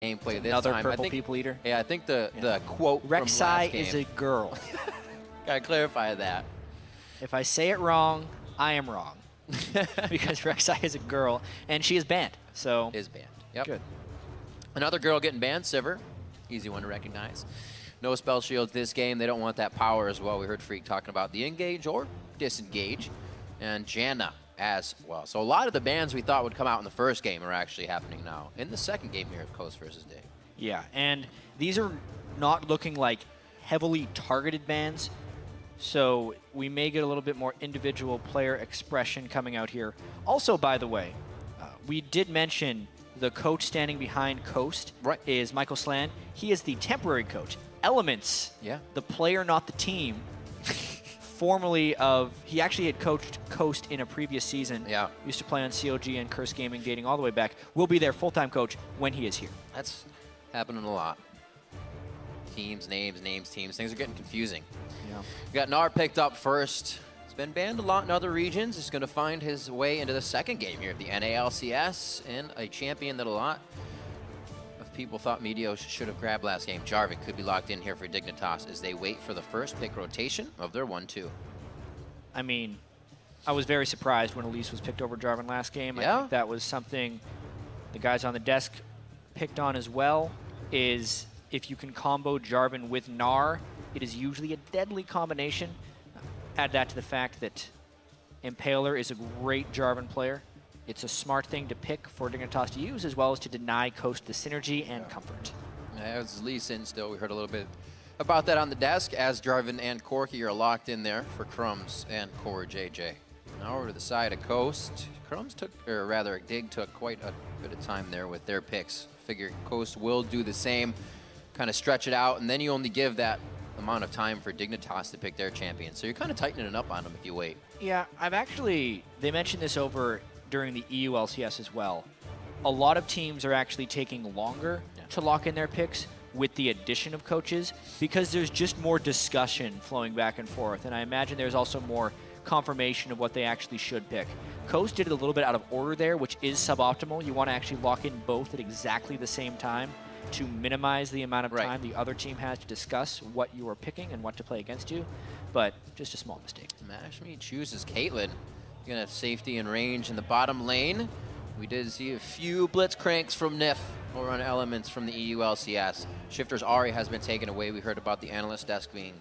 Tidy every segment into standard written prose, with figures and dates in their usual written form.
gameplay this Another time. purple people eater. Yeah, I think the quote from last Rek'Sai game. is a girl. Gotta clarify that. If I say it wrong, I am wrong. Because Rek'Sai is a girl, and she is banned. So Is banned. Yep. good. Another girl getting banned, Sivir. Easy one to recognize. No spell shields this game. They don't want that power as well. We heard Freak talking about the engage or disengage. And Janna as well. So a lot of the bans we thought would come out in the first game are actually happening now in the second game here of Coast versus Dig. Yeah, and these are not looking like heavily targeted bans. So we may get a little bit more individual player expression coming out here. Also, by the way, we did mention the coach standing behind Coast is Michael Slan. He is the temporary coach. Elements, the player, not the team, formerly of, he actually had coached Coast in a previous season. Used to play on COG and Curse Gaming dating all the way back. Will be their full-time coach when he is here. That's happening a lot. Teams, names, teams. Things are getting confusing. We got Gnar picked up first. He's been banned a lot in other regions. He's going to find his way into the second game here at the NALCS, and a champion that a lot of people thought Medio should have grabbed last game. Jarvan could be locked in here for Dignitas as they wait for the first pick rotation of their 1-2. I mean, I was very surprised when Elise was picked over Jarvan last game. I think that was something the guys on the desk picked on as well, is if you can combo Jarvan with Gnar, it is usually a deadly combination. Add that to the fact that Impaler is a great Jarvan player. It's a smart thing to pick for Dignitas to use, as well as to deny Coast the synergy and comfort. As Lee Sin still, we heard a little bit about that on the desk, as Jarvan and Corki are locked in there for Crumbzz and CoreJJ. Now over to the side of Coast. Crumbzz took, or rather Dig took quite a bit of time there with their picks. Figure Coast will do the same, kind of stretch it out, and then you only give that amount of time for Dignitas to pick their champion. So you're kind of tightening it up on them if you wait. Yeah, they mentioned this over during the EU LCS as well. A lot of teams are actually taking longer to lock in their picks with the addition of coaches because there's just more discussion flowing back and forth. And I imagine there's also more confirmation of what they actually should pick. Coast did it a little bit out of order there, which is suboptimal. You want to actually lock in both at exactly the same time to minimize the amount of time the other team has to discuss what you are picking and what to play against you, but just a small mistake. Mashme chooses Caitlyn. Gonna have safety and range in the bottom lane. We did see a few blitz cranks from Nif over on Elements from the EU LCS. Shiphtur's Ahri has been taken away. We heard about the analyst desk being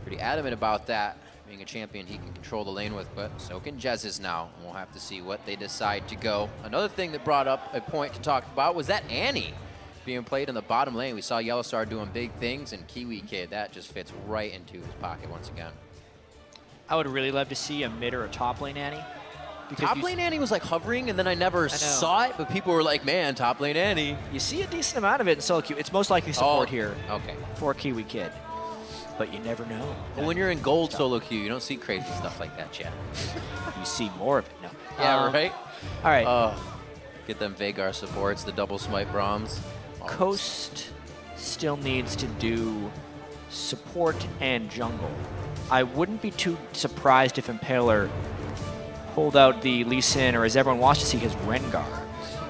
pretty adamant about that. Being a champion he can control the lane with, but so can Jesiz now. And we'll have to see what they decide to go. Another thing that brought up a point to talk about was that Annie being played in the bottom lane. We saw Yellowstar doing big things, and KiWiKid, that just fits right into his pocket once again. I would really love to see a mid or a top lane Annie. Top lane Annie was like hovering, and then I never saw it, but people were like, man, top lane Annie. You see a decent amount of it in solo queue. It's most likely support here for KiWiKid, but you never know. But when you're in gold solo queue, you don't see crazy stuff like that, Jatt. You see more of it. No. Yeah, right? All right. Get them Veigar supports, the double smite Brahms. Coast still needs to do support and jungle. I wouldn't be too surprised if Impaler pulled out the Lee Sin, or as everyone wants to see, his Rengar.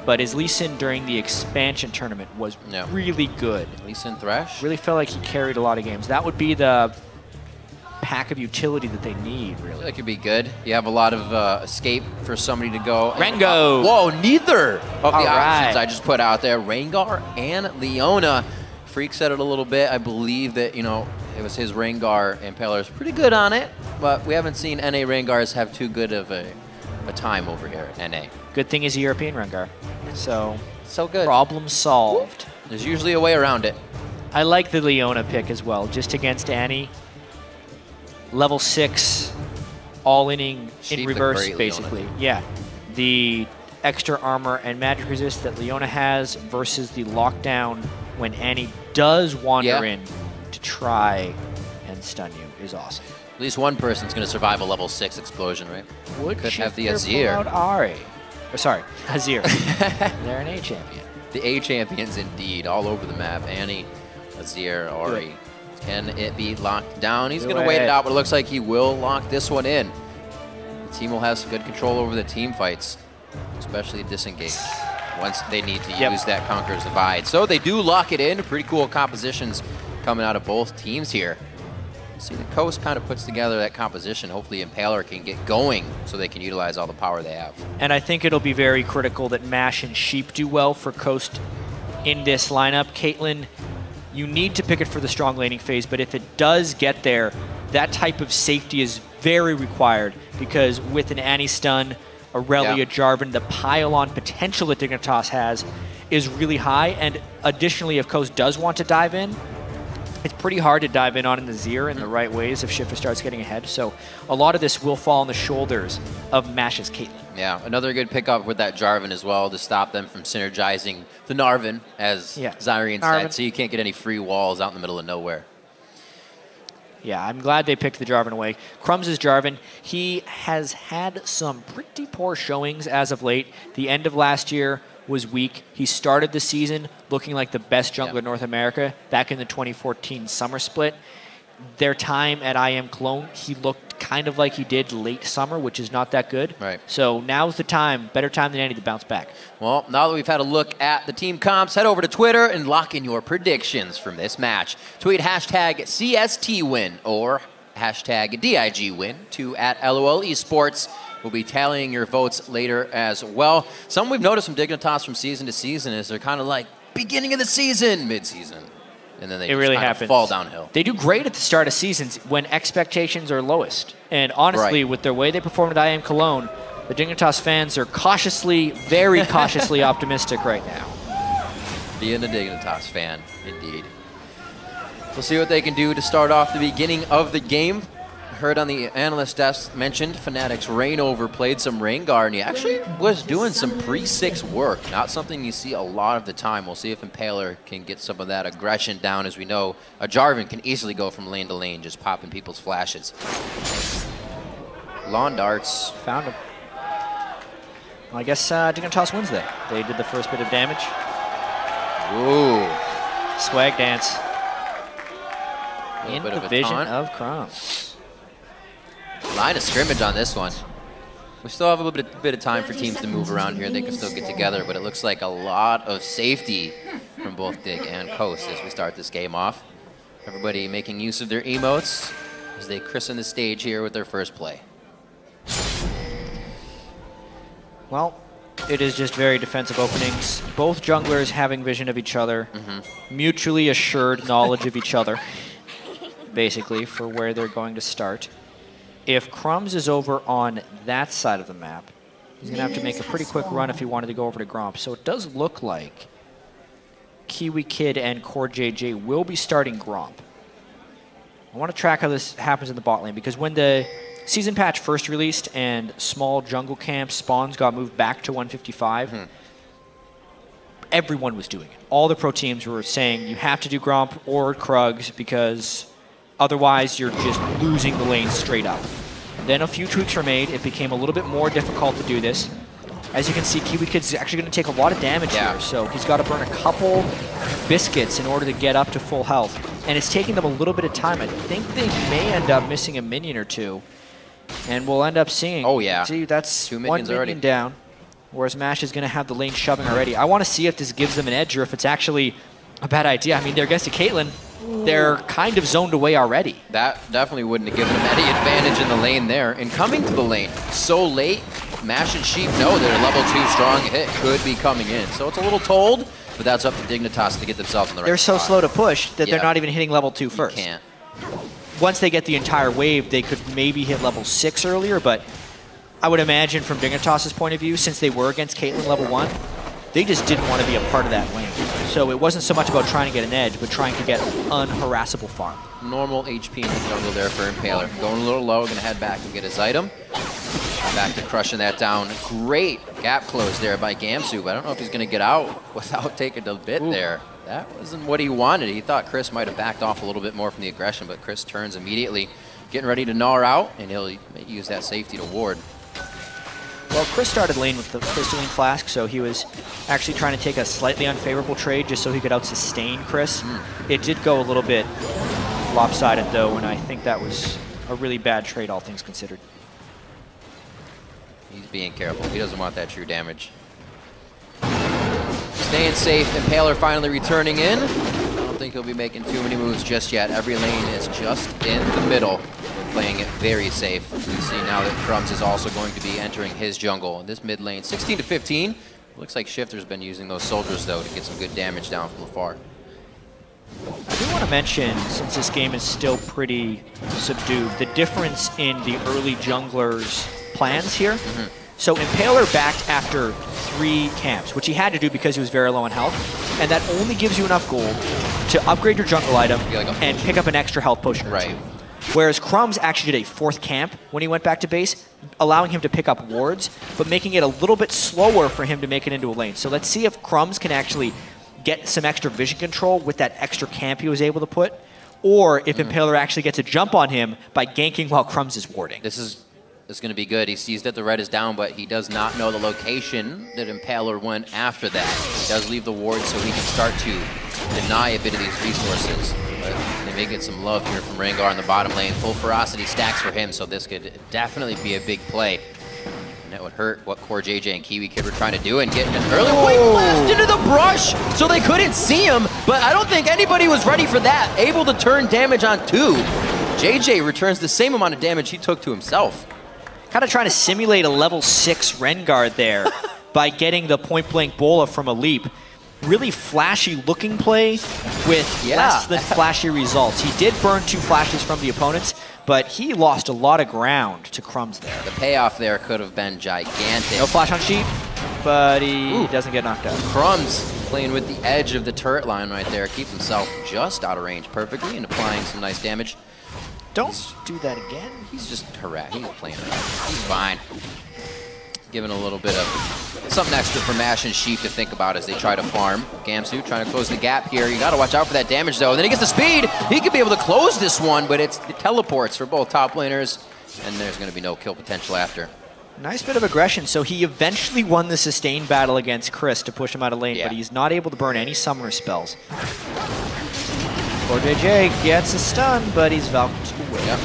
But his Lee Sin during the expansion tournament was really good. Lee Sin Thresh? Really felt like he carried a lot of games. That would be the pack of utility that they need, really. That could be good. You have a lot of escape for somebody to go. Rengo! Whoa, neither of the options I just put out there. Rengar and Leona. Freak said it a little bit. I believe that, you know, it was his Rengar. Impaler's pretty good on it, but we haven't seen NA Rengars have too good of a time over here at NA. Good thing he's a European Rengar. So good. Problem solved. There's usually a way around it. I like the Leona pick as well, just against Annie. Level 6, all-inning in reverse, basically. Leona. Yeah. The extra armor and magic resist that Leona has versus the lockdown when Annie does wander in to try and stun you is awesome. At least one person's going to survive a level 6 explosion, right? Could have the Azir. Pull out Ahri. Or sorry, Azir. They're an A champion. The A champions indeed, all over the map. Annie, Azir, Ahri. Can it be locked down? He's going to wait it out, but it looks like he will lock this one in. The team will have some good control over the team fights, especially disengage. once they need to use that Conqueror's Divide. So they do lock it in. Pretty cool compositions coming out of both teams here. See, the Coast kind of puts together that composition. Hopefully Impaler can get going so they can utilize all the power they have. And I think it'll be very critical that Mash and Sheep do well for Coast in this lineup. Caitlyn, you need to pick it for the strong laning phase, but if it does get there, that type of safety is very required because with an Annie stun, Irelia, Jarvan, the pile-on potential that Dignitas has is really high. And additionally, if Coast does want to dive in, it's pretty hard to dive in on the Azir in the right ways if Shiphtur starts getting ahead. So a lot of this will fall on the shoulders of Mash's Caitlyn. Yeah, another good pickup with that Jarvan as well to stop them from synergizing the Narvan, as Zyrian said, so you can't get any free walls out in the middle of nowhere. Yeah, I'm glad they picked the Jarvan away. Crumbzz' Jarvan, he has had some pretty poor showings as of late. The end of last year was weak. He started the season looking like the best jungler in North America back in the 2014 summer split. Their time at IM Cologne, he looked kind of like he did late summer, which is not that good. Right. So now's the time, better time than any to bounce back. Well, now that we've had a look at the team comps, head over to Twitter and lock in your predictions from this match. Tweet hashtag CST win or hashtag DIG win to @LOL Esports. We'll be tallying your votes later as well. Something we've noticed from Dignitas from season to season is they're kind of like beginning of the season, mid-season. And then they just kind of fall downhill. They do great at the start of seasons when expectations are lowest. And honestly, with their way they performed at IM Cologne, the Dignitas fans are cautiously, very cautiously optimistic right now. Being a Dignitas fan, indeed. We'll see what they can do to start off the beginning of the game. Heard on the analyst desk mentioned Fnatic's Reignover played some Rengar, and he actually was doing some pre-6 work. Not something you see a lot of the time. We'll see if Impaler can get some of that aggression down. As we know, a Jarvan can easily go from lane to lane, just popping people's flashes. Lawn darts. Found him. Well, I guess Dignitas wins that. They did the first bit of damage. Ooh. Swag dance. In the vision of Crumbzz. Line of scrimmage on this one. We still have a little bit of time for teams to move around here. They can still get together, but it looks like a lot of safety from both Dig and Coast as we start this game off. Everybody making use of their emotes as they christen the stage here with their first play. Well, it is just very defensive openings. Both junglers having vision of each other, mutually assured knowledge of each other, basically, for where they're going to start. If Crumbzz is over on that side of the map, he's going to have to make a pretty quick run if he wanted to go over to Gromp. So it does look like KiWiKid and CoreJJ will be starting Gromp. I want to track how this happens in the bot lane, because when the season patch first released and small jungle camp spawns got moved back to 155, everyone was doing it. All the pro teams were saying you have to do Gromp or Krugs because otherwise you're just losing the lane straight up. Then a few tweaks were made. It became a little bit more difficult to do this. As you can see, KiWiKid's actually going to take a lot of damage here, so he's got to burn a couple biscuits in order to get up to full health. And it's taking them a little bit of time. I think they may end up missing a minion or two. And we'll end up seeing... Oh, yeah. See, that's 2 minions already down. Whereas Mash is going to have the lane shoving already. I want to see if this gives them an edge or if it's actually a bad idea. I mean, they're against a Caitlyn. They're kind of zoned away already. That definitely wouldn't have given them any advantage in the lane there. And coming to the lane so late, Mash and Sheep know that a level 2 strong hit could be coming in. So it's a little told, but that's up to Dignitas to get themselves in the right spot. They're so slow to push that they're not even hitting level 2 first. You can't. Once they get the entire wave, they could maybe hit level 6 earlier, but I would imagine from Dignitas' point of view, since they were against Caitlyn level 1, they just didn't want to be a part of that lane. So it wasn't so much about trying to get an edge, but trying to get unharassable farm. Normal HP in the jungle there for Impaler. Going a little low, gonna head back and get his item. Back to crushing that down. Great gap close there by Gamsu, but I don't know if he's gonna get out without taking a bit there. That wasn't what he wanted. He thought Cris might have backed off a little bit more from the aggression, but Cris turns immediately, getting ready to gnar out, and he'll use that safety to ward. Well, Cris started lane with the Crystalline Flask, so he was actually trying to take a slightly unfavorable trade just so he could out-sustain Cris. It did go a little bit lopsided, though, and I think that was a really bad trade, all things considered. He's being careful. He doesn't want that true damage. Staying safe, Impaler finally returning in. I don't think he'll be making too many moves just yet. Every lane is just in the middle. They're playing it very safe. We see now that Crumbzz is also going to be entering his jungle. In this mid lane, 16 to 15. Looks like Shiphtur's been using those soldiers, though, to get some good damage down from afar. I do want to mention, since this game is still pretty subdued, the difference in the early junglers' plans here. So Impaler backed after 3 camps, which he had to do because he was very low on health, and that only gives you enough gold to upgrade your jungle item and pick up an extra health potion or two. Whereas Crumbzz actually did a 4th camp when he went back to base, allowing him to pick up wards, but making it a little bit slower for him to make it into a lane. So let's see if Crumbzz can actually get some extra vision control with that extra camp he was able to put, or if Impaler actually gets a jump on him by ganking while Crumbzz is warding. This is going to be good. He sees that the red is down, but he does not know the location that Impaler went after that. He does leave the ward so he can start to deny a bit of these resources. But they may get some love here from Rengar in the bottom lane. Full ferocity stacks for him, so this could definitely be a big play. And that would hurt what CoreJJ and KiWiKid were trying to do and get an early point blast into the brush so they couldn't see him, but I don't think anybody was ready for that. Able to turn damage on 2. JJ returns the same amount of damage he took to himself. Kind of trying to simulate a level 6 Rengar there by getting the point-blank bola from a leap. Really flashy looking play with less than flashy results. He did burn 2 flashes from the opponents, but he lost a lot of ground to Crumbzz there. The payoff there could have been gigantic. No flash on Sheep, but he doesn't get knocked out. Crumbzz playing with the edge of the turret line right there. Keeps himself just out of range perfectly and applying some nice damage. Don't do that again. He's just harassed. He's playing around. He's fine. Giving a little bit of something extra for Mash and Sheep to think about as they try to farm. Gamsu trying to close the gap here. You got to watch out for that damage, though. And then he gets the speed. He could be able to close this one, but it's the teleports for both top laners, and there's going to be no kill potential after. Nice bit of aggression. So he eventually won the sustained battle against Cris to push him out of lane, but he's not able to burn any summoner spells. CoreJJ gets a stun, but he's valked away. Yep.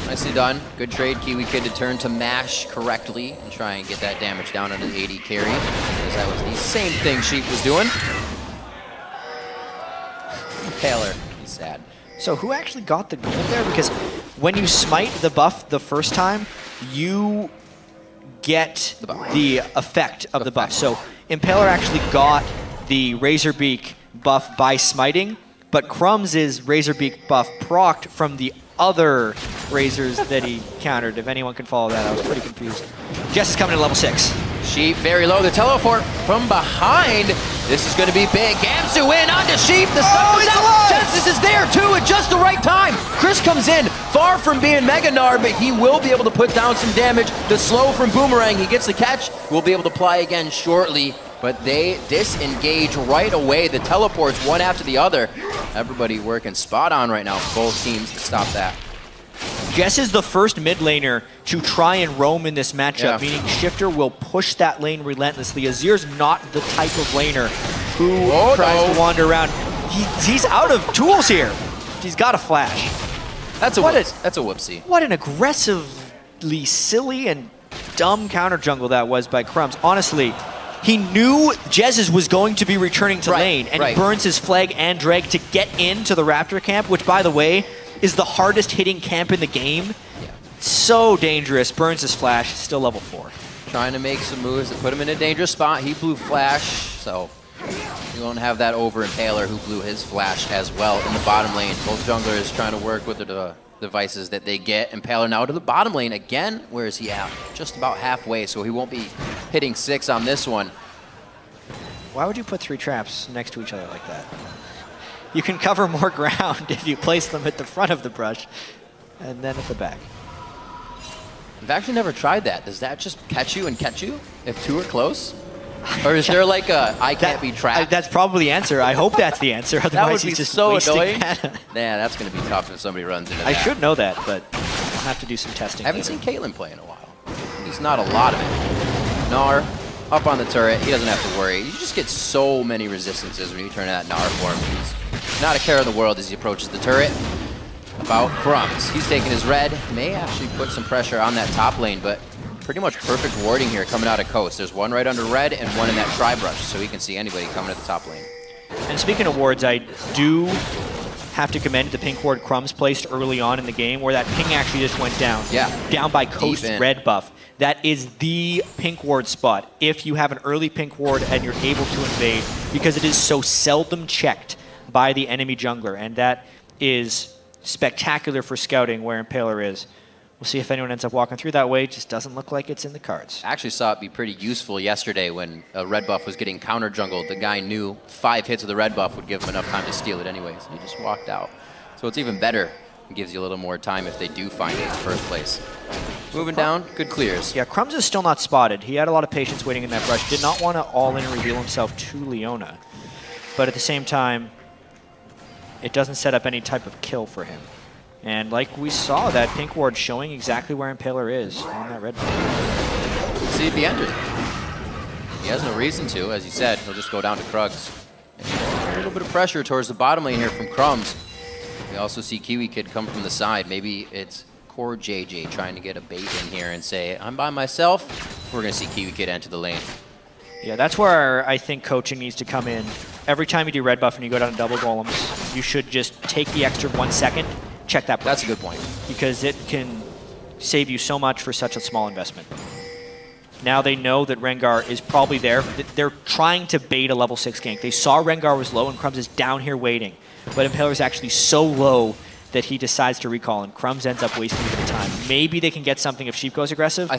Nicely done. Good trade, KiWiKid, to turn to mash correctly and try and get that damage down under the AD carry, because that was the same thing Sheep was doing. Impaler, he's sad. So who actually got the gold there? Because when you smite the buff the first time, you get the effect of the buff. So Impaler actually got the Razorbeak buff by smiting, but Crumbz's Razorbeak buff procced from the other razors that he countered. If anyone can follow that, I was pretty confused. Jess is coming to level 6. Sheep very low. The teleport from behind. This is going to be big. Gamsu in onto Sheep. The stun was out. Jesiz is there too at just the right time. Cris comes in, far from being Mega Gnar, but he will be able to put down some damage. The slow from Boomerang, he gets the catch. We'll be able to apply again shortly, but they disengage right away. The teleports one after the other. Everybody working spot on right now for both teams to stop that. Jess is the first mid laner to try and roam in this matchup, meaning Shiphtur will push that lane relentlessly. Azir's not the type of laner who tries to wander around. He's out of tools here. He's got a flash. That's a whoopsie. What an aggressively silly and dumb counter jungle that was by Crumbzz. Honestly, he knew Jesiz was going to be returning to lane, and he burns his flag and drag to get into the Raptor camp, which, by the way, is the hardest hitting camp in the game. So dangerous. Burns his flash, still level 4. Trying to make some moves that put him in a dangerous spot. He blew flash, so you won't have that over Impaler, who blew his flash as well in the bottom lane. Both junglers trying to work with the devices that they get. Impaler now to the bottom lane again. Where is he at? Just about halfway, so he won't be hitting 6 on this one. Why would you put 3 traps next to each other like that? You can cover more ground if you place them at the front of the brush and then at the back. I've actually never tried that. Does that just catch you and catch you if 2 are close? Or is there like a I can't be trapped? That's probably the answer. I hope that's the answer. Otherwise, that would be just so annoying. Yeah, that's going to be tough if somebody runs into that. I should know that, but I'll have to do some testing. I haven't seen Caitlyn play in a while. He's not a lot of it. Gnar up on the turret. He doesn't have to worry. You just get so many resistances when you turn that Gnar form. He's not a care in the world as he approaches the turret. About Crumbzz. He's taking his red. May actually put some pressure on that top lane, but pretty much perfect warding here coming out of Coast. There's one right under red and one in that tri-brush, so he can see anybody coming at the top lane. And speaking of wards, I do have to commend the pink ward Crumbzz placed early on in the game, where that ping actually just went down. Yeah. Down by Coast's red buff. That is the pink ward spot if you have an early pink ward and you're able to invade, because it is so seldom checked by the enemy jungler, and that is spectacular for scouting where Impaler is. We'll see if anyone ends up walking through that way. It just doesn't look like it's in the cards. I actually saw it be pretty useful yesterday when a red buff was getting counter jungled. The guy knew 5 hits of the red buff would give him enough time to steal it anyways. He just walked out. So it's even better. It gives you a little more time if they do find it in the first place. Moving down, good clears. Yeah, Crumbzz is still not spotted. He had a lot of patience waiting in that brush. Did not want to all-in reveal himself to Leona. But at the same time, it doesn't set up any type of kill for him. And like we saw, that pink ward showing exactly where Impaler is on that red buff. See if he enters. He has no reason to, as you said. He'll just go down to Crumbzz. A little bit of pressure towards the bottom lane here from Crumbzz. We also see KiWiKid come from the side. Maybe it's CoreJJ trying to get a bait in here and say, I'm by myself. We're going to see KiWiKid enter the lane. Yeah, that's where I think coaching needs to come in. Every time you do red buff and you go down to double golems, you should just take the extra 1 second, check that brush. That's a good point. Because it can save you so much for such a small investment. Now they know that Rengar is probably there. They're trying to bait a level 6 gank. They saw Rengar was low and Crumbzz is down here waiting. But Impaler is actually so low that he decides to recall, and Crumbzz ends up wasting a bit of time. Maybe they can get something if Sheep goes aggressive.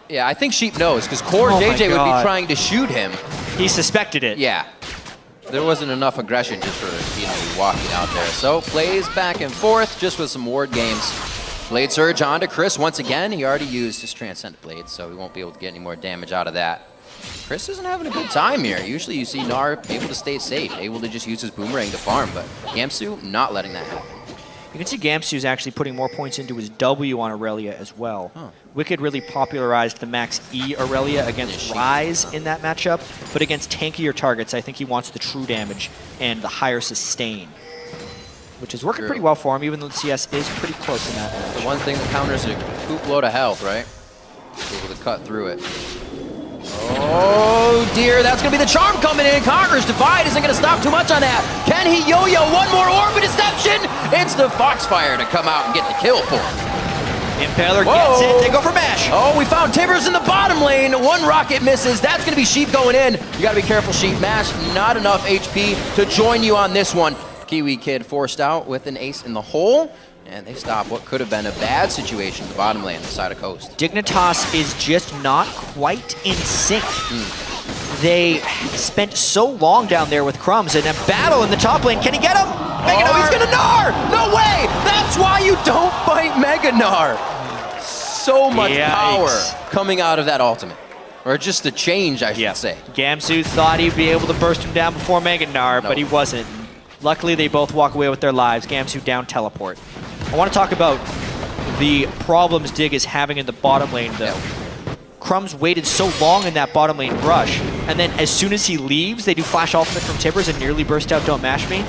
Yeah, I think Sheep knows, because CoreJJ would be trying to shoot him. He suspected it. Yeah. There wasn't enough aggression just for, walking out there. So, plays back and forth, just with some ward games. Blade Surge onto Cris once again. He already used his Transcendent Blade, so he won't be able to get any more damage out of that. Cris isn't having a good time here. Usually you see Gnar able to stay safe, able to just use his Boomerang to farm, but Gamsu not letting that happen. You can see Gamsu's actually putting more points into his W on Irelia as well. KiWiKid really popularized the max E Irelia against Ryze in that matchup, but against tankier targets, I think he wants the true damage and the higher sustain, which is working pretty well for him, even though the CS is pretty close in that match. The one thing that counters a poop load of health, right? Able to cut through it. Oh dear, that's going to be the charm coming in. Conqueror's Divide isn't going to stop too much on that. Can he yo-yo one more orb of deception? It's the Foxfire to come out and get the kill for him. Impaler gets it, they go for mash. Oh, we found Tibbers in the bottom lane. One rocket misses. That's going to be Sheep going in. You got to be careful, Sheep. Mash, not enough HP to join you on this one. KiWiKid forced out with an ace in the hole. And they stop what could have been a bad situation in the bottom lane, the side of Coast. Dignitas is just not quite in sync. They spent so long down there with Crumbzz and a battle in the top lane. Can he get him? Oh, he's gonna Gnar! No way! That's why you don't fight Mega Gnar. So much power coming out of that ultimate. Or just the change, I should say. Gamsu thought he'd be able to burst him down before Mega Gnar, but he wasn't. Luckily, they both walk away with their lives. Gamsu down teleport. I want to talk about the problems Dig is having in the bottom lane, though. Crumbzz waited so long in that bottom lane brush, and then as soon as he leaves, they do flash ultimate from Tibbers and nearly burst out Don't Mash Me.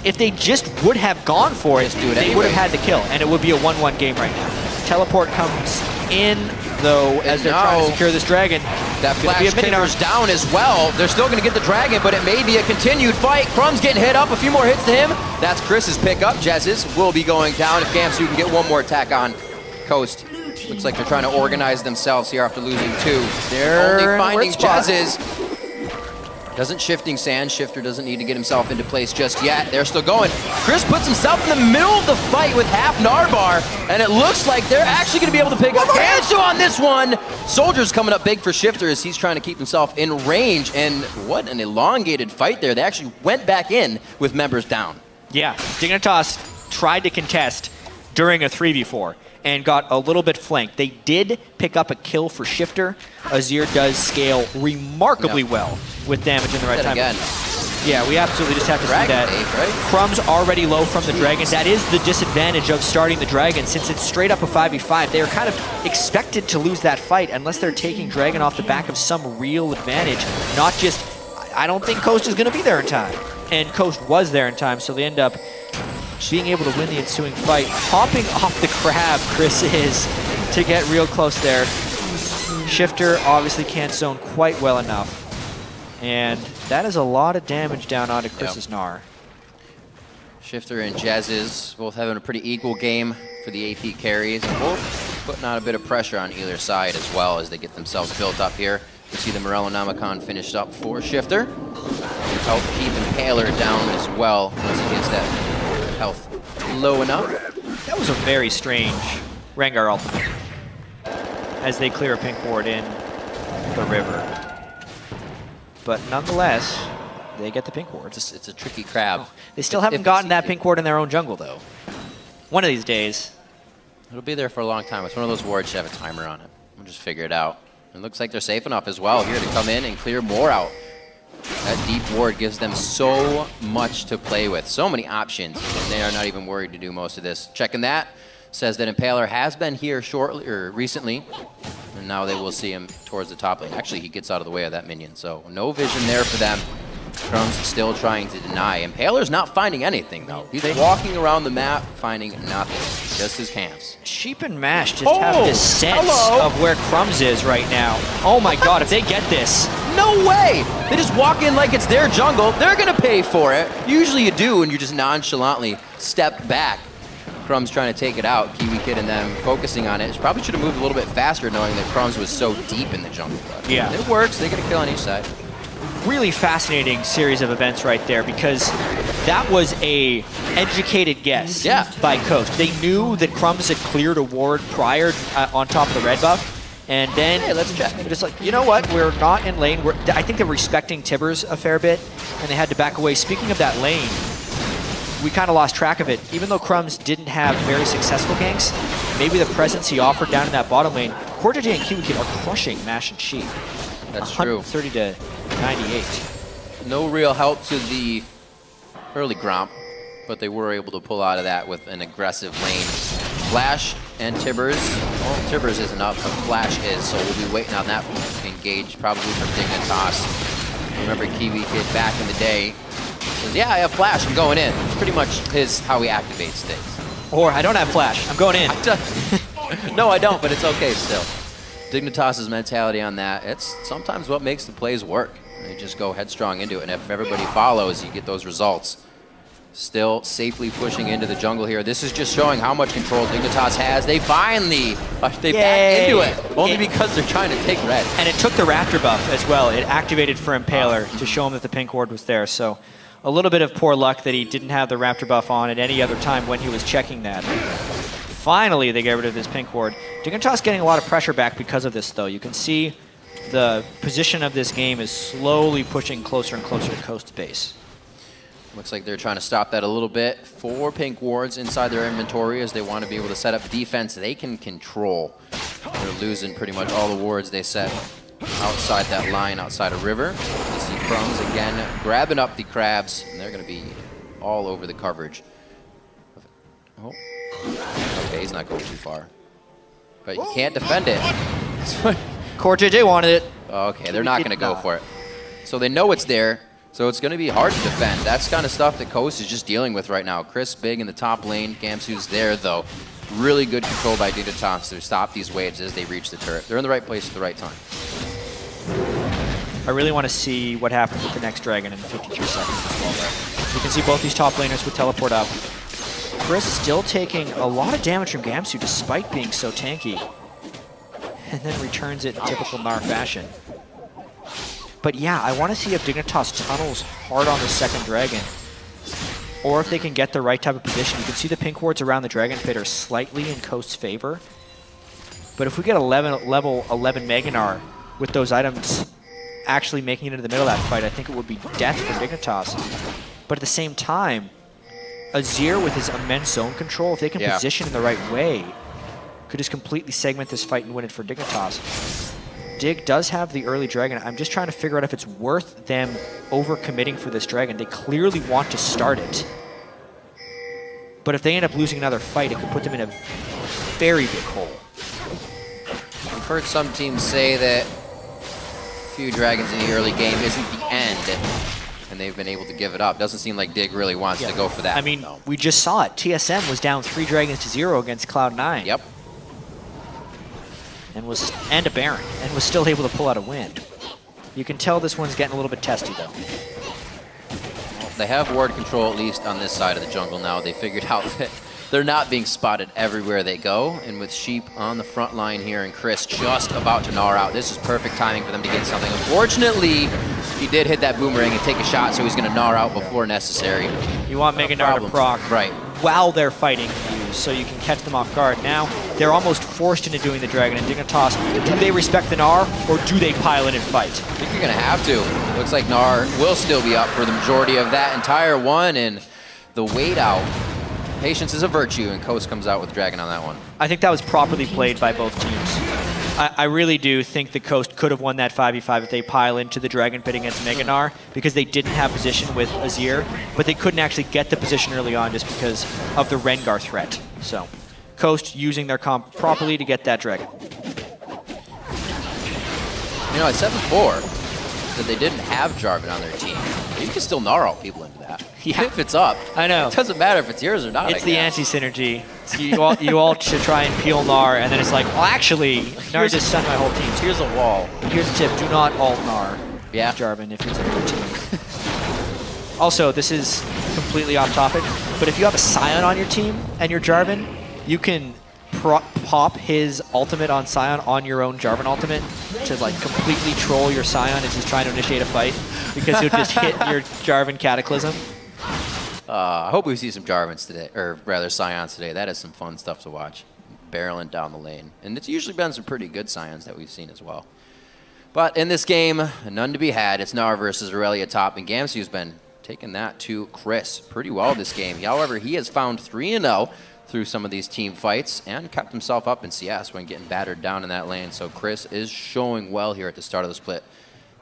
If they just would have gone for it, they would have had the kill, and it would be a 1-1 game right now. Teleport comes in, though, as they're trying to secure this dragon. That flash Tinker's down as well. They're still going to get the dragon, but it may be a continued fight. Crumbzz getting hit up, a few more hits to him. That's Chris's pickup. Jesiz will be going down if Gamsu can get one more attack on Coast. Looks like they're trying to organize themselves here after losing 2. They're only finding Jesiz. Doesn't Shifting Sand. Shiphtur doesn't need to get himself into place just yet. They're still going. Cris puts himself in the middle of the fight with half Narbar, and it looks like they're actually going to be able to pick up Gamsu on this one. Soldier's coming up big for Shiphtur as he's trying to keep himself in range, and what an elongated fight there. They actually went back in with members down. Yeah, Dignitas tried to contest during a 3v4 and got a little bit flanked. They did pick up a kill for Shiphtur. Azir does scale remarkably well with damage in the right time. Again. Yeah, we absolutely just have to see that. Crumbzz already low from the dragon. That is the disadvantage of starting the dragon, since it's straight up a 5v5. They are kind of expected to lose that fight unless they're taking dragon off the back of some real advantage, not just, I don't think Coast is going to be there in time. And Coast was there in time, so they end up being able to win the ensuing fight. Hopping off the crab, Cris is, to get real close there. Shiphtur obviously can't zone quite well enough. And that is a lot of damage down onto Cris's Gnar. Shiphtur and Jesiz both having a pretty equal game for the AP carries, and both putting on a bit of pressure on either side as well as they get themselves built up here. You see the Morellonomicon finished up for Shiphtur. Help keep Impaler down as well once he gets that health low enough. That was a very strange Rengar ultimate as they clear a pink ward in the river. But nonetheless, they get the pink ward. It's a tricky crab. Oh, they still haven't gotten that pink ward in their own jungle, though. One of these days. It'll be there for a long time. It's one of those wards that have a timer on it. We'll just figure it out. It looks like they're safe enough as well here to come in and clear more out. That deep ward gives them so much to play with, so many options, and they are not even worried to do most of this. Checking that, says that Impaler has been here recently, and now they will see him towards the top lane. Actually, he gets out of the way of that minion, so no vision there for them. Crumbzz still trying to deny. Impaler's not finding anything, though. He's walking around the map, finding nothing. Just his camps. Sheep and Mash just have this sense of where Crumbzz is right now. Oh my god, if they get this. No way! They just walk in like it's their jungle. They're going to pay for it. Usually you do, and you just nonchalantly step back. Crumbzz trying to take it out. KiWiKid and them focusing on it. Probably should have moved a little bit faster knowing that Crumbzz was so deep in the jungle. But yeah. It works. They get a kill on each side. Really fascinating series of events right there, because that was a educated guess by Coast. They knew that Crumbzz had cleared a ward prior on top of the red buff, and then let's check. Just like, you know what, we're not in lane. I think they're respecting Tibbers a fair bit, and they had to back away. Speaking of that lane, we kind of lost track of it. Even though Crumbzz didn't have very successful ganks, maybe the presence he offered down in that bottom lane, CoreJJ and KiWiKid are crushing Mash and Sheep. That's true. 30 to 98. No real help to the early Gromp, but they were able to pull out of that with an aggressive lane. Flash and Tibbers. Well, Tibbers isn't up, but Flash is, so we'll be waiting on that engage probably from Dignitas. Remember KiWiKid back in the day says, yeah, I have Flash, I'm going in. It's pretty much how he activates things. Or, I don't have Flash, I'm going in. No, I don't, but it's okay still. Dignitas' mentality on that, it's sometimes what makes the plays work. They just go headstrong into it, and if everybody follows, you get those results. Still safely pushing into the jungle here. This is just showing how much control Dignitas has. They finally, they back into it, only because they're trying to take red. And it took the Raptor buff as well. It activated for Impaler to show him that the pink ward was there. So a little bit of poor luck that he didn't have the Raptor buff on at any other time when he was checking that. Finally, they get rid of his pink ward. Dignitas getting a lot of pressure back because of this, though. You can see the position of this game is slowly pushing closer and closer to Coast base. Looks like they're trying to stop that a little bit. 4 pink wards inside their inventory as they want to be able to set up defense they can control. They're losing pretty much all the wards they set outside that line, outside of river. You see Crumbzz again grabbing up the crabs, and they're going to be all over the coverage. Oh. Okay, he's not going too far. But you can't defend it. CoreJJ wanted it. Okay, they're not going to go for it. So they know it's there, so it's going to be hard to defend. That's kind of stuff that Coast is just dealing with right now. Cris big in the top lane. Gamsu's there, though. Really good control by Dignitas to stop these waves as they reach the turret. They're in the right place at the right time. I really want to see what happens with the next dragon in 53 seconds as well, though. You can see both these top laners with teleport up. Cris still taking a lot of damage from Gamsu despite being so tanky. And then returns it in typical Gnar fashion. But yeah, I want to see if Dignitas tunnels hard on the second dragon. Or if they can get the right type of position. You can see the pink wards around the dragon pit are slightly in Coast's favor. But if we get level 11 Mega Gnar with those items actually making it into the middle of that fight, I think it would be death for Dignitas. But at the same time, Azir with his immense zone control, if they can position in the right way, could just completely segment this fight and win it for Dignitas. Dig does have the early dragon. I'm just trying to figure out if it's worth them over-committing for this dragon. They clearly want to start it. But if they end up losing another fight, it could put them in a very big hole. I've heard some teams say that a few dragons in the early game isn't the end, and they've been able to give it up. Doesn't seem like Dig really wants to go for that. I mean, we just saw it. TSM was down 3 dragons to 0 against Cloud9. Yep. and a Baron, and was still able to pull out a win. You can tell this one's getting a little bit testy, though. Well, they have ward control, at least on this side of the jungle now. They figured out that they're not being spotted everywhere they go. And with Sheep on the front line here and Cris just about to Gnar out, this is perfect timing for them to get something. Unfortunately, he did hit that boomerang and take a shot, so he's going to Gnar out before necessary. You want Mega Gnar to proc right while they're fighting you, so you can catch them off guard. Now, they're almost forced into doing the Dragon and Dignitas. Do they respect the Gnar, or do they pile in and fight? I think you're going to have to. Looks like Gnar will still be up for the majority of that entire one, and the wait out. Patience is a virtue, and Coast comes out with Dragon on that one. I think that was properly played by both teams. I really do think the Coast could have won that 5v5 if they pile into the Dragon pit against Mega Gnar, because they didn't have position with Azir, but they couldn't actually get the position early on just because of the Rengar threat. So, Coast using their comp properly to get that Dragon. You know, I said before that they didn't have Jarvan on their team. You can still Gnar out people into that. Yeah. If it's up. I know. It doesn't matter if it's yours or not. It's the anti-synergy. You all should try and peel Gnar, and then it's like, well, actually, Gnar just sent my whole team. So here's a wall. Here's a tip: do not alt Gnar. Yeah. Jarvan, if it's on your team. Also, this is completely off topic, but if you have a Scion on your team and you're Jarvan, you can pop his ultimate on Scion on your own Jarvan ultimate to like completely troll your Scion as he's trying to initiate a fight, because he'll just hit your Jarvan Cataclysm. I hope we see some Jarvans today, or rather Scions today. That is some fun stuff to watch. Barreling down the lane. And it's usually been some pretty good Scions that we've seen as well. But in this game, none to be had. It's Gnar versus Irelia top, and Gamsu's been taking that to Cris pretty well this game. However, he has found 3-0 through some of these team fights and kept himself up in CS when getting battered down in that lane. So Cris is showing well here at the start of the split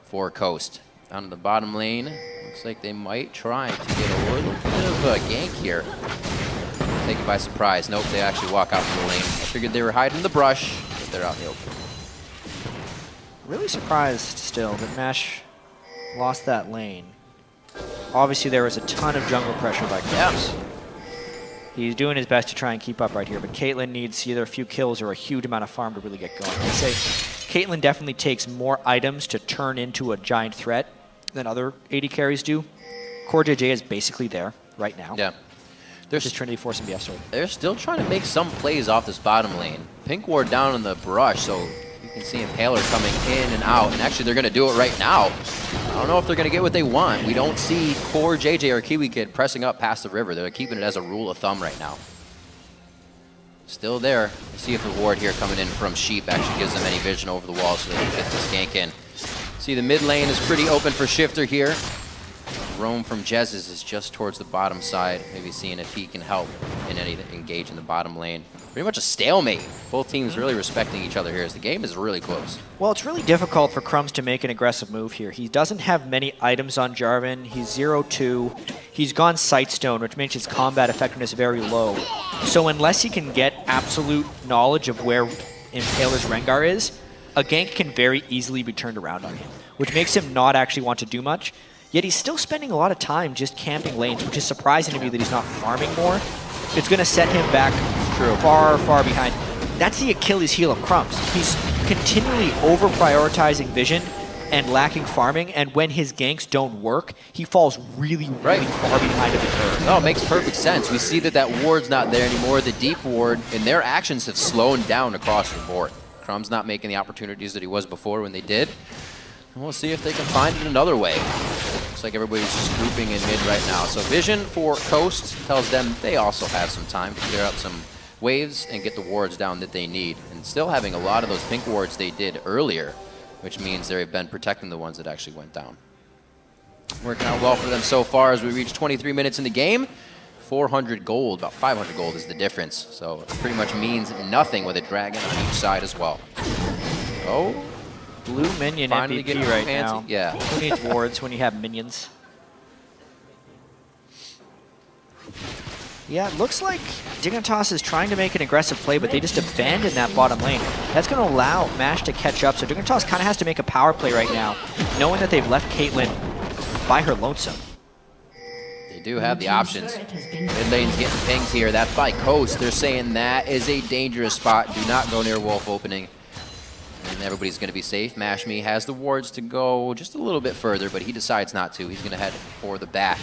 for Coast. Down to the bottom lane. Looks like they might try to get a little bit of a gank here. Taken by surprise. Nope, they actually walk out from the lane. I figured they were hiding in the brush, but they're out in the open. Really surprised still that Mesh lost that lane. Obviously, there was a ton of jungle pressure by Crumbzz. He's doing his best to try and keep up right here, but Caitlyn needs either a few kills or a huge amount of farm to really get going. I'd say Caitlyn definitely takes more items to turn into a giant threat than other AD carries do. CoreJJ is basically there right now. Yeah. There's just Trinity Force and BF Sword. They're still trying to make some plays off this bottom lane. Pink ward down in the brush, so you can see Impaler coming in and out. And actually, they're going to do it right now. I don't know if they're going to get what they want. We don't see CoreJJ or KiWiKid pressing up past the river. They're keeping it as a rule of thumb right now. Still there. Let's see if the ward here coming in from Sheep actually gives them any vision over the wall so they can get this gank in. See, the mid lane is pretty open for Shiphtur here. Roam from Jesiz is just towards the bottom side, maybe seeing if he can help in any engage in the bottom lane. Pretty much a stalemate. Both teams really respecting each other here as the game is really close. Well, it's really difficult for Crumbzz to make an aggressive move here. He doesn't have many items on Jarvan. He's 0-2. He's gone Sightstone, which makes his combat effectiveness very low. So unless he can get absolute knowledge of where Impaler's Rengar is, a gank can very easily be turned around on him, which makes him not actually want to do much. Yet he's still spending a lot of time just camping lanes, which is surprising to me that he's not farming more. It's going to set him back far, far behind. That's the Achilles heel of Crumbzz. He's continually over-prioritizing vision and lacking farming, and when his ganks don't work, he falls really, really far behind of the curve. No, it makes perfect sense. We see that that ward's not there anymore. The deep ward, and their actions have slowed down across the board. Crumbzz not making the opportunities that he was before when they did. And we'll see if they can find it another way. Looks like everybody's just grouping in mid right now. So vision for Coast tells them they also have some time to clear up some waves and get the wards down that they need. And still having a lot of those pink wards they did earlier, which means they've been protecting the ones that actually went down. Working out well for them so far as we reach 23 minutes in the game. 400 gold, about 500 gold is the difference. So it pretty much means nothing with a dragon on each side as well. Oh. Blue minion MVP right now. Yeah. Who needs wards when you have minions? Yeah, it looks like Dignitas is trying to make an aggressive play, but they just abandoned that bottom lane. That's going to allow MASH to catch up, so Dignitas kind of has to make a power play right now, knowing that they've left Caitlyn by her lonesome. They do have the options. Mid lane's getting pinged here. That's by Coast. They're saying that is a dangerous spot. Do not go near Wolf opening. and everybody's going to be safe. Mashme has the wards to go just a little bit further, but he decides not to. He's going to head for the back.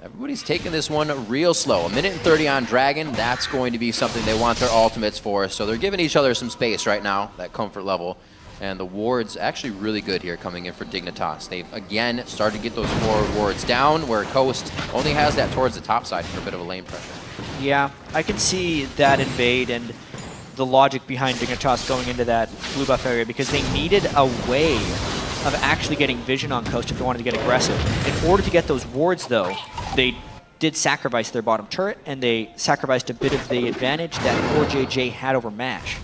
Everybody's taking this one real slow. 1:30 on Dragon. That's going to be something they want their ultimates for. So they're giving each other some space right now, that comfort level. And the ward's actually really good here coming in for Dignitas. They've, again, started to get those forward wards down, where Coast only has that towards the top side for a bit of a lane pressure. Yeah, I can see that invade and the logic behind Dignitas going into that blue buff area, because they needed a way of actually getting vision on Coast if they wanted to get aggressive. In order to get those wards, though, they did sacrifice their bottom turret, and they sacrificed a bit of the advantage that CoreJJ had over MASH.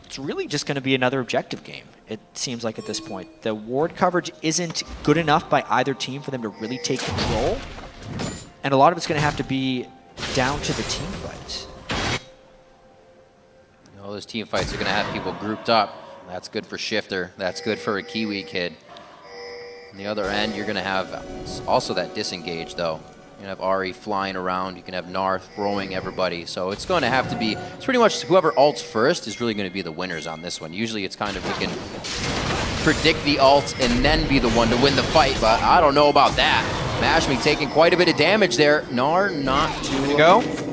It's really just going to be another objective game, it seems like at this point. The ward coverage isn't good enough by either team for them to really take control, and a lot of it's going to have to be down to the team fights. All those team fights are going to have people grouped up. That's good for Shiphtur. That's good for a KiWiKid. On the other end, you're going to have also that disengage, though. You can have Ahri flying around. You can have Gnar throwing everybody. So it's going to have to be, it's pretty much whoever ults first is really going to be the winners on this one. Usually it's kind of, we can predict the ult and then be the one to win the fight, but I don't know about that. Mashme taking quite a bit of damage there. Gnar not too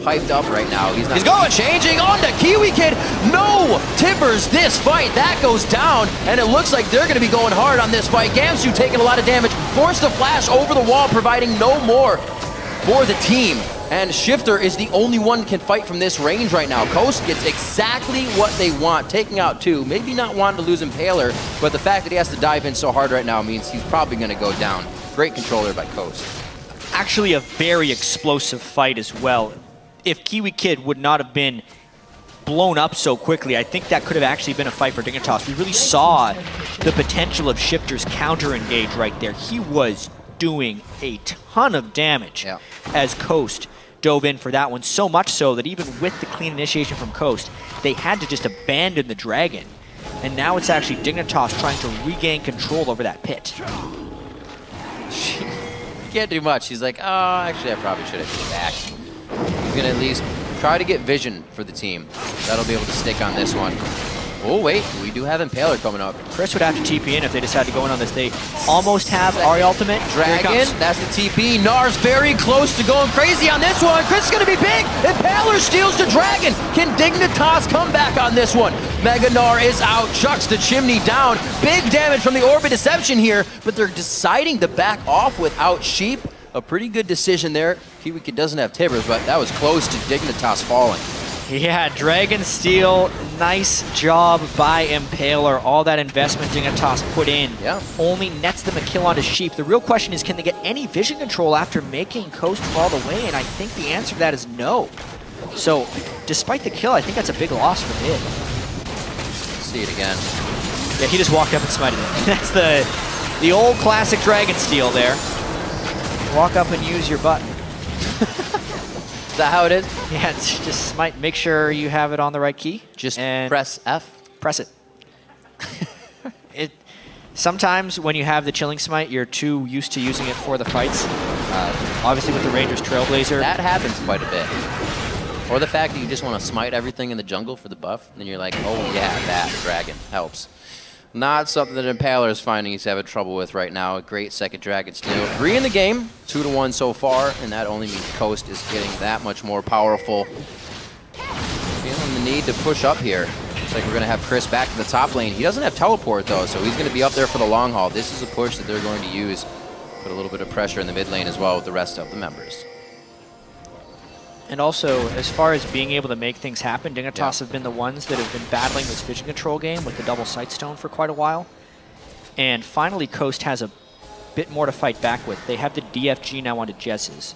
hyped up right now. He's going, changing on to KiWiKid. No tippers this fight. That goes down, and it looks like they're going to be going hard on this fight. Gamsu taking a lot of damage. Forced the flash over the wall, providing no more for the team. And Shiphtur is the only one can fight from this range right now. Coast gets exactly what they want, taking out two. Maybe not wanting to lose Impaler, but the fact that he has to dive in so hard right now means he's probably going to go down. Great controller by Coast. Actually a very explosive fight as well. If KiWiKid would not have been blown up so quickly, I think that could have actually been a fight for Dignitas. We really saw the potential of Shiphtur's counter engage right there. He was doing a ton of damage as Coast dove in for that one, so much so that even with the clean initiation from Coast, they had to just abandon the Dragon. And now it's actually Dignitas trying to regain control over that pit. He can't do much. He's like, oh, actually, I probably should have been back. He's going to at least try to get vision for the team. That'll be able to stick on this one. Oh, wait, we do have Impaler coming up. Cris would have to TP in if they decide to go in on this. They almost have Ahri ultimate. Dragon, that's the TP. Gnar's very close to going crazy on this one. Cris is going to be big. Impaler steals the Dragon. Can Dignitas come back on this one? Mega Gnar is out, chucks the chimney down. Big damage from the Orbit Deception here, but they're deciding to back off without Sheep. A pretty good decision there. KiWiKid doesn't have Tibbers, but that was close to Dignitas falling. Yeah, Dragon Steal, nice job by Impaler. All that investment Dignitas put in only nets them a kill onto Sheep. The real question is, can they get any vision control after making Coast fall away? And I think the answer to that is no. So, despite the kill, I think that's a big loss for mid. See it again. Yeah, he just walked up and smited it. That's the old classic Dragon Steal there. Walk up and use your button. Is that how it is? Yeah, it's just make sure you have it on the right key. Just press F. Press it. Sometimes when you have the Chilling Smite, you're too used to using it for the fights. Obviously with the Rangers Trailblazer. That happens quite a bit. Or the fact that you just want to smite everything in the jungle for the buff, and then you're like, oh yeah, that Dragon helps. Not something that Impaler is finding he's having trouble with right now. A great second Dragon Steal. 3 in the game, 2-1 so far, and that only means Coast is getting that much more powerful. Feeling the need to push up here. Looks like we're going to have Cris back to the top lane. He doesn't have teleport though, so he's going to be up there for the long haul. This is a push that they're going to use. Put a little bit of pressure in the mid lane as well with the rest of the members. And also, as far as being able to make things happen, Dignitas have been the ones that have been battling this vision control game with the double Sightstone for quite a while. And finally, Coast has a bit more to fight back with. They have the DFG now onto Jesiz.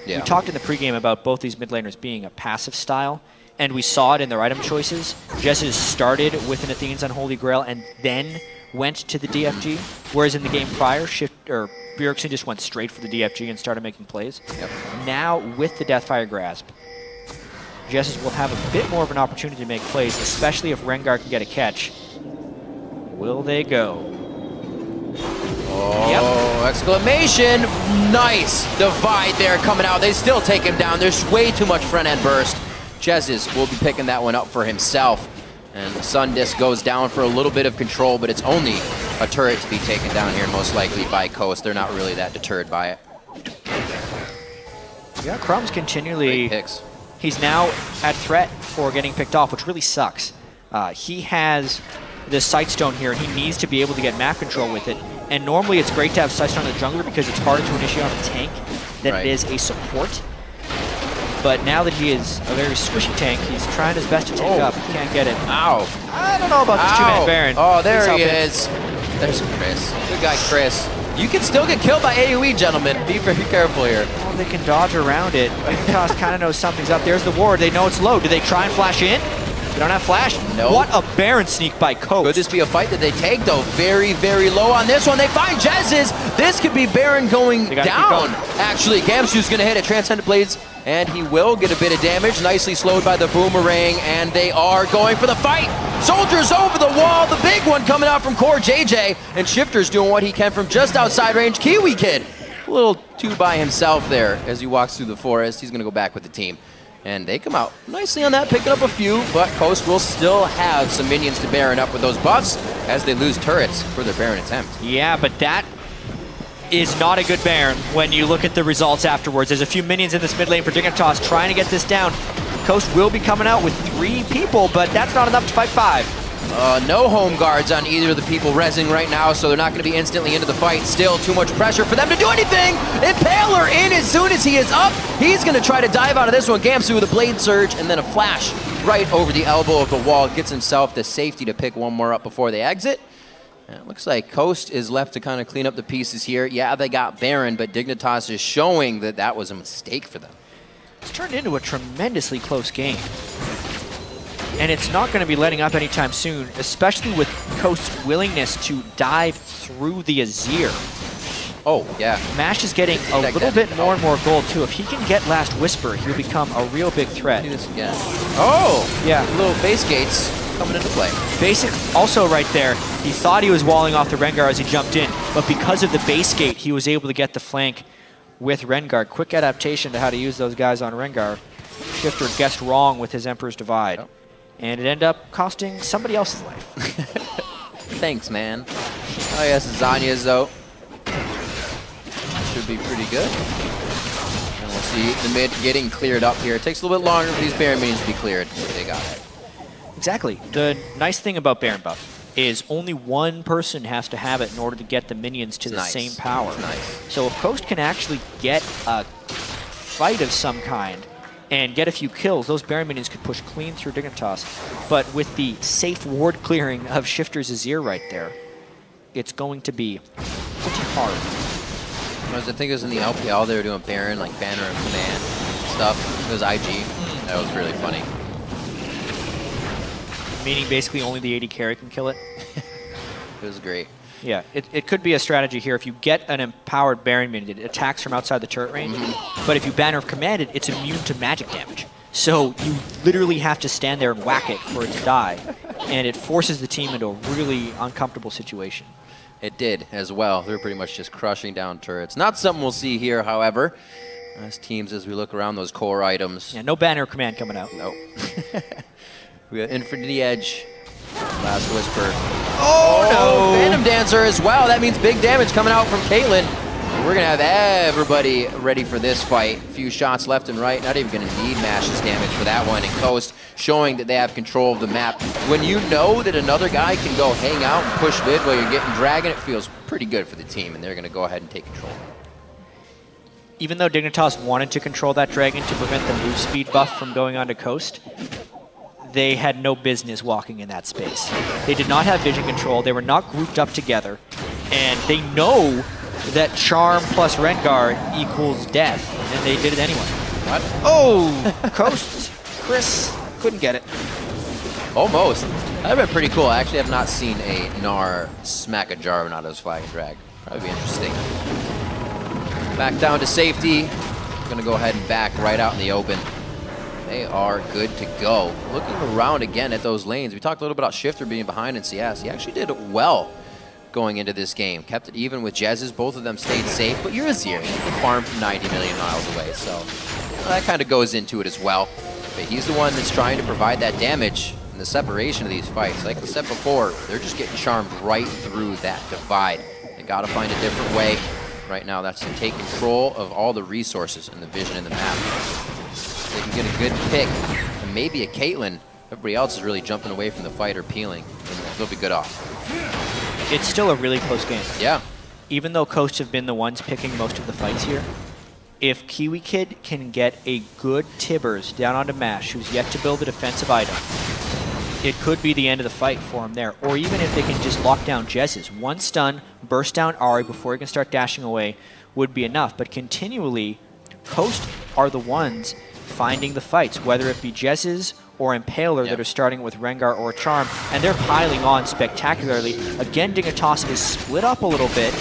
We talked in the pregame about both these mid laners being a passive style, and we saw it in their item choices. Jesiz started with an Athene's Unholy Grail and then went to the DFG, whereas in the game prior, Bjergsen just went straight for the DFG and started making plays. Now, with the Deathfire Grasp, Jesiz will have a bit more of an opportunity to make plays, especially if Rengar can get a catch. Will they go? Oh, exclamation! Nice divide there coming out. They still take him down. There's way too much front-end burst. Jesiz will be picking that one up for himself. And the Sun Disc goes down for a little bit of control, but it's only a turret to be taken down here, most likely by Coast. They're not really that deterred by it. Yeah, Crumbzz continually... Great picks. He's now at threat for getting picked off, which really sucks. He has this Sightstone here, and he needs to be able to get map control with it. And normally it's great to have Sightstone on the jungler because it's harder to initiate on a tank than it is a support. But now that he is a very squishy tank, he's trying his best to take up. He can't get it. Ow. I don't know about this two-man Baron. Oh, there he is. There's Cris. Good guy, Cris. You can still get killed by AoE, gentlemen. Be very careful here. Well, they can dodge around it. Dignitas kind of knows something's up. There's the ward. They know it's low. Do they try and flash in? They don't have flash. No. What a Baron sneak by Coast. Could this be a fight that they take, though? Very, very low on this one. They find Jesiz. This could be Baron going down. Actually, Gamsu's going to hit it. Transcendent Blades, and he will get a bit of damage. Nicely slowed by the Boomerang, and they are going for the fight. Soldiers over the wall. The big one coming out from CoreJJ, and Shiphtur's doing what he can from just outside range. KiWiKid, a little too by himself there as he walks through the forest. He's going to go back with the team. And they come out nicely on that, picking up a few, but Coast will still have some minions to Baron up with those buffs as they lose turrets for their Baron attempt. Yeah, but that is not a good Baron when you look at the results afterwards. There's a few minions in this mid lane for Dignitas trying to get this down. Coast will be coming out with 3 people, but that's not enough to fight 5. No home guards on either of the people rezzing right now, so they're not going to be instantly into the fight. Still too much pressure for them to do anything. Impaler in as soon as he is up. He's going to try to dive out of this one. Gamsu with a blade surge and then a flash right over the elbow of the wall. Gets himself the safety to pick one more up before they exit. And it looks like Coast is left to kind of clean up the pieces here. Yeah, they got Baron, but Dignitas is showing that that was a mistake for them. It's turned into a tremendously close game. And it's not going to be letting up anytime soon, especially with Coast's willingness to dive through the Azir. Oh, yeah. Mash is getting a little bit more and more gold, too. If he can get Last Whisper, he'll become a real big threat. Do this again. Oh! Yeah. Little base gates coming into play. Basic, also right there, he thought he was walling off the Rengar as he jumped in, but because of the base gate, he was able to get the flank with Rengar. Quick adaptation to how to use those guys on Rengar. Shiphtur guessed wrong with his Emperor's Divide. Oh. And it ended up costing somebody else's life. Thanks, man. Oh, yes, Zanya's, though. Should be pretty good. And we'll see the mid getting cleared up here. It takes a little bit longer for these Baron minions to be cleared. They got it. Exactly. The nice thing about Baron buff is only one person has to have it in order to get the minions to the same power. Nice. So if Coast can actually get a fight of some kind and get a few kills, those Baron minions could push clean through Dignitas. But with the safe ward clearing of Shiphtur's Azir right there, it's going to be pretty hard. I think it was in the LPL, they were doing Baron, like Banner and Command stuff. It was IG. That was really funny. Meaning basically only the AD carry can kill it? It was great. Yeah, it could be a strategy here. If you get an empowered Baron minion, it attacks from outside the turret range. But if you Banner of Command it, it's immune to magic damage. So you literally have to stand there and whack it for it to die. And it forces the team into a really uncomfortable situation. It did as well. They're pretty much just crushing down turrets. Not something we'll see here, however. As teams, as we look around those core items. Yeah, no Banner of Command coming out. Nope. We got Infinity Edge. Last Whisper. Oh, no! Phantom Dancer as well. That means big damage coming out from Caitlyn. We're going to have everybody ready for this fight. A few shots left and right. Not even going to need Mash's damage for that one. And Coast showing that they have control of the map. When you know that another guy can go hang out and push mid while you're getting Dragon, it feels pretty good for the team. And they're going to go ahead and take control. Even though Dignitas wanted to control that Dragon to prevent the move speed buff from going on to Coast, they had no business walking in that space. They did not have vision control. They were not grouped up together. And they know that Charm plus Rengar equals death, and they did it anyway. What? Oh! Coast. Cris couldn't get it. Almost. That would have been pretty cool. I actually have not seen a Gnar smack a Jarvan out of his flag and drag. Probably be interesting. Back down to safety. Gonna go ahead and back right out in the open. They are good to go. Looking around again at those lanes. We talked a little bit about Shiphtur being behind in CS. He actually did well going into this game. Kept it even with Jesiz. Both of them stayed safe, but you're Azir. You can farm from 90 million miles away, so that kind of goes into it as well. But he's the one that's trying to provide that damage. and the separation of these fights. Like I said before, they're just getting charmed right through that divide. They gotta find a different way. Right now, that's to take control of all the resources and the vision in the map. They can get a good pick, and maybe a Caitlyn. Everybody else is really jumping away from the fight or peeling, and they'll be good off. It's still a really close game. Yeah. Even though Coast have been the ones picking most of the fights here, if KiWiKid can get a good Tibbers down onto Mash, who's yet to build a defensive item, it could be the end of the fight for him there. Or even if they can just lock down Jesiz. One stun, burst down Ahri before he can start dashing away would be enough. But continually, Coast are the ones finding the fights, whether it be Jesiz or Impaler that are starting with Rengar or Charm, and they're piling on spectacularly. Again, Dignitas is split up a little bit,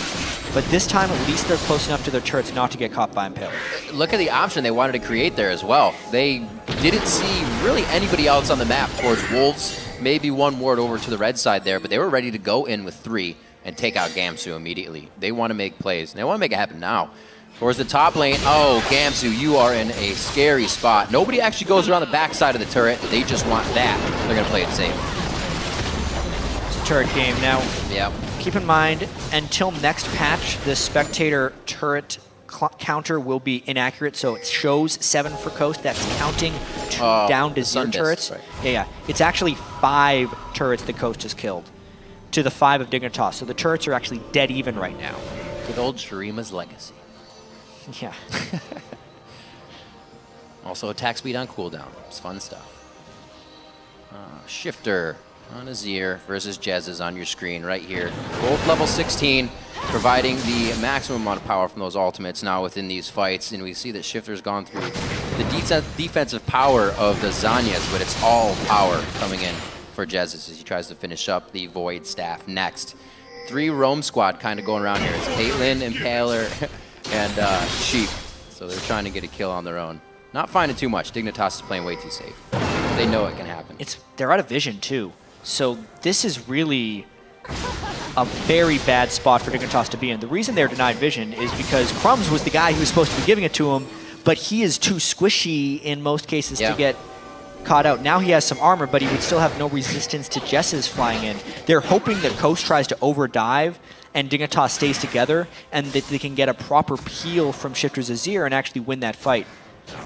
but this time at least they're close enough to their turrets not to get caught by Impaler. Look at the option they wanted to create there as well. They didn't see really anybody else on the map towards Wolves, maybe one ward over to the red side there, but they were ready to go in with 3 and take out Gamsu immediately. They want to make plays, and they want to make it happen now. Towards the top lane, oh, Gamsu, you are in a scary spot. Nobody actually goes around the backside of the turret. They just want that. They're going to play it safe. It's a turret game now. Yeah. Keep in mind, until next patch, the spectator turret counter will be inaccurate, so it shows 7 for Coast. That's counting down to 0 turrets. Right. Yeah. It's actually 5 turrets the Coast has killed to the 5 of Dignitas. So the turrets are actually dead even right now. Good old Shurima's legacy. Yeah. Also attack speed on cooldown. It's fun stuff. Shiphtur on Azir versus Jesiz on your screen right here. Both level 16, providing the maximum amount of power from those ultimates now within these fights. And we see that Shiphtur's gone through the defensive power of the Zanyas, but it's all power coming in for Jesiz as he tries to finish up the Void Staff next. 3 roam squad kind of going around here. It's Caitlyn, Impaler, and Sheep. So they're trying to get a kill on their own. Not finding too much. Dignitas is playing way too safe. They know it can happen. They're out of vision too. So this is really a very bad spot for Dignitas to be in. The reason they're denied vision is because Crumbzz was the guy who was supposed to be giving it to him, but he is too squishy in most cases to get caught out. Now he has some armor, but he would still have no resistance to Jesiz flying in. They're hoping that Coast tries to overdive and Dignitas stays together, and that they can get a proper peel from Shiphtur's Azir and actually win that fight.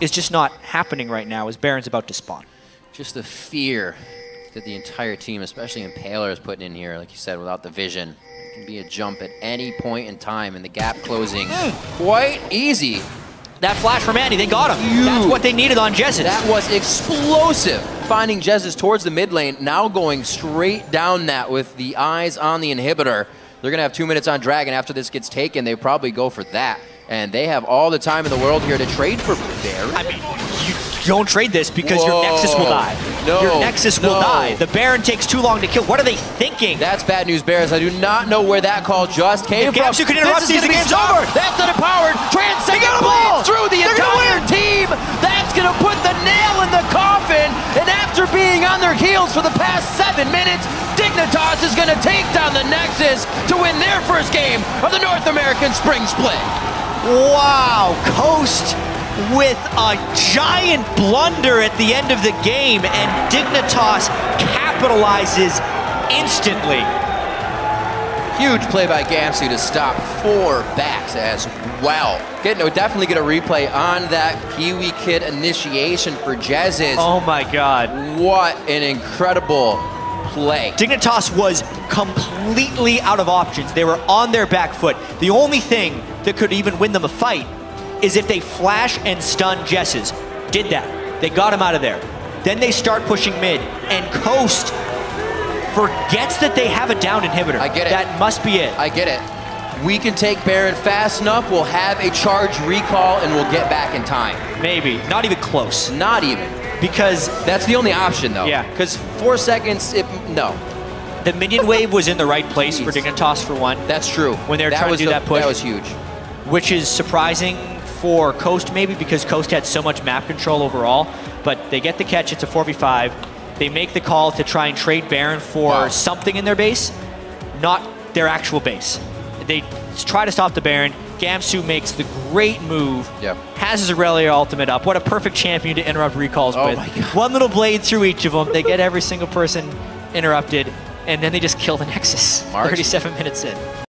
It's just not happening right now as Baron's about to spawn. Just the fear that the entire team, especially Impaler, is putting in here, like you said, without the vision. It can be a jump at any point in time, and the gap closing quite easy. That flash from Andy, they got him. That's what they needed on Jesiz. That was explosive. Finding Jesiz towards the mid lane, now going straight down that with the eyes on the inhibitor. They're going to have 2 minutes on Dragon. After this gets taken, they probably go for that. And they have all the time in the world here to trade for Baron. I mean, you don't trade this because your Nexus will die. No, your Nexus will die. The Baron takes too long to kill. What are they thinking? That's bad news, Bears. I do not know where that call just came from. Gamsu can interrupt these, the game's over. That's not empowered. Transcendent blade through the entire team. That's going to put the nail in the coffin. And after being on their heels for the past 7 minutes, Dignitas is going to take down the Nexus to win their first game of the North American Spring Split. Wow, Coast with a giant blunder at the end of the game, and Dignitas capitalizes instantly. Huge play by Gamsu to stop 4 backs as well. Definitely get a replay on that KiWiKid initiation for Jesiz. Oh my God. What an incredible play. Dignitas was completely out of options. They were on their back foot. The only thing that could even win them a fight is if they flash and stun Jesiz. Did that. They got him out of there. Then they start pushing mid, and Coast forgets that they have a down inhibitor. I get it. That must be it. I get it. We can take Baron fast enough, we'll have a charge recall, and we'll get back in time. Maybe. Not even close. Not even. Because that's the only option, though. Yeah. Because 4 seconds, no. The minion wave was in the right place for Dignitas for one. That's true. When they were trying to do that push. That was huge. Which is surprising for Coast maybe because Coast had so much map control overall. But they get the catch, it's a 4v5. They make the call to try and trade Baron for something in their base, not their actual base. They try to stop the Baron. Gamsu makes the great move. Yep. Has his Irelia ultimate up. What a perfect champion to interrupt recalls with. My God. One little blade through each of them. They get every single person interrupted, and then they just kill the Nexus. 37 minutes in.